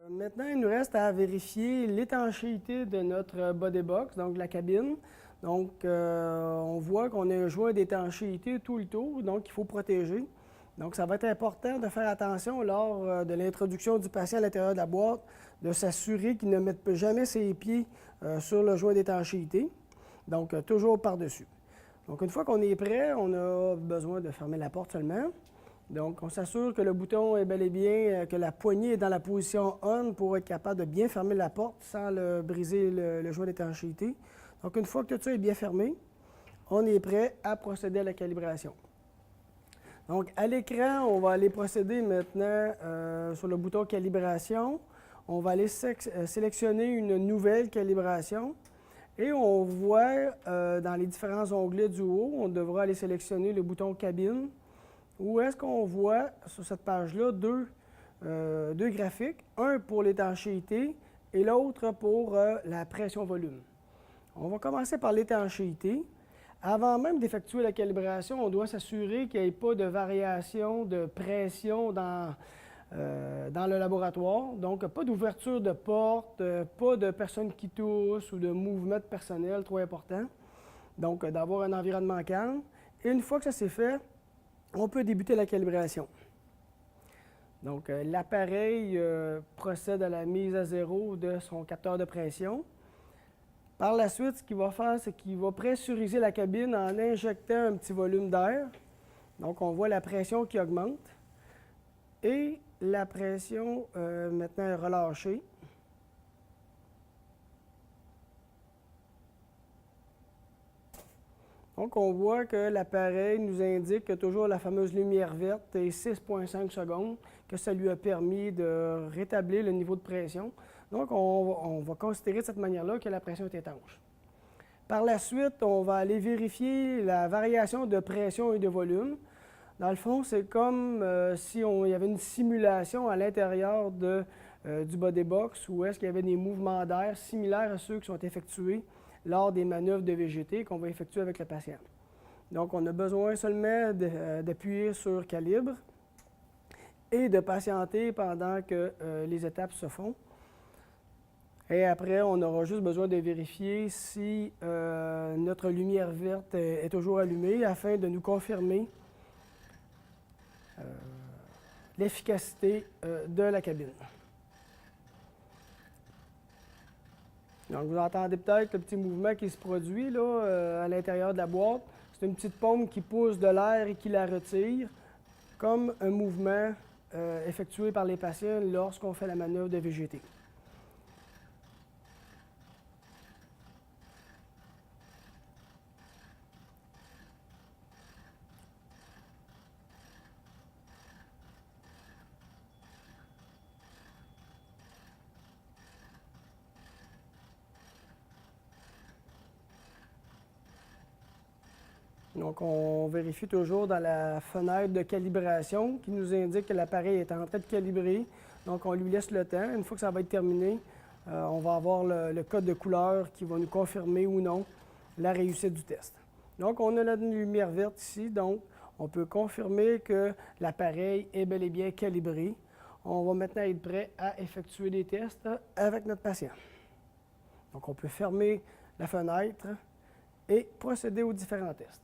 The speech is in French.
Maintenant, il nous reste à vérifier l'étanchéité de notre body box, donc de la cabine. Donc, on voit qu'on a un joint d'étanchéité tout le tour, donc il faut protéger. Donc, ça va être important de faire attention lors de l'introduction du patient à l'intérieur de la boîte, de s'assurer qu'il ne mette jamais ses pieds sur le joint d'étanchéité. Donc, toujours par-dessus. Donc, une fois qu'on est prêt, on a besoin de fermer la porte seulement. Donc, on s'assure que le bouton est bel et bien, que la poignée est dans la position on pour être capable de bien fermer la porte sans briser le joint d'étanchéité. Donc, une fois que tout ça est bien fermé, on est prêt à procéder à la calibration. Donc, à l'écran, on va aller procéder maintenant sur le bouton calibration. On va aller sélectionner une nouvelle calibration. Et on voit dans les différents onglets du haut, on devra aller sélectionner le bouton cabine. Où est-ce qu'on voit sur cette page-là deux graphiques, un pour l'étanchéité et l'autre pour la pression-volume. On va commencer par l'étanchéité. Avant même d'effectuer la calibration, on doit s'assurer qu'il n'y ait pas de variation de pression dans le laboratoire. Donc, pas d'ouverture de porte, pas de personnes qui toussent ou de mouvement de personnel trop important. Donc, d'avoir un environnement calme. Et une fois que ça c'est fait, on peut débuter la calibration. Donc, l'appareil procède à la mise à zéro de son capteur de pression. Par la suite, ce qu'il va faire, c'est qu'il va pressuriser la cabine en injectant un petit volume d'air. Donc, on voit la pression qui augmente. Et la pression maintenant est relâchée. Donc, on voit que l'appareil nous indique toujours la fameuse lumière verte et 6,5 secondes, que ça lui a permis de rétablir le niveau de pression. Donc, on va considérer de cette manière-là que la pression est étanche. Par la suite, on va aller vérifier la variation de pression et de volume. Dans le fond, c'est comme si il y avait une simulation à l'intérieur du body box où est-ce qu'il y avait des mouvements d'air similaires à ceux qui sont effectués lors des manœuvres de VGT qu'on va effectuer avec le patient. Donc, on a besoin seulement d'appuyer sur calibre et de patienter pendant que les étapes se font. Et après, on aura juste besoin de vérifier si notre lumière verte est toujours allumée afin de nous confirmer l'efficacité de la cabine. Donc, vous entendez peut-être le petit mouvement qui se produit là, à l'intérieur de la boîte. C'est une petite pompe qui pousse de l'air et qui la retire, comme un mouvement effectué par les patients lorsqu'on fait la manœuvre de VGT. Donc, on vérifie toujours dans la fenêtre de calibration qui nous indique que l'appareil est en train de calibrer. Donc, on lui laisse le temps. Une fois que ça va être terminé, on va avoir le code de couleur qui va nous confirmer ou non la réussite du test. Donc, on a la lumière verte ici. Donc, on peut confirmer que l'appareil est bel et bien calibré. On va maintenant être prêt à effectuer des tests avec notre patient. Donc, on peut fermer la fenêtre et procéder aux différents tests.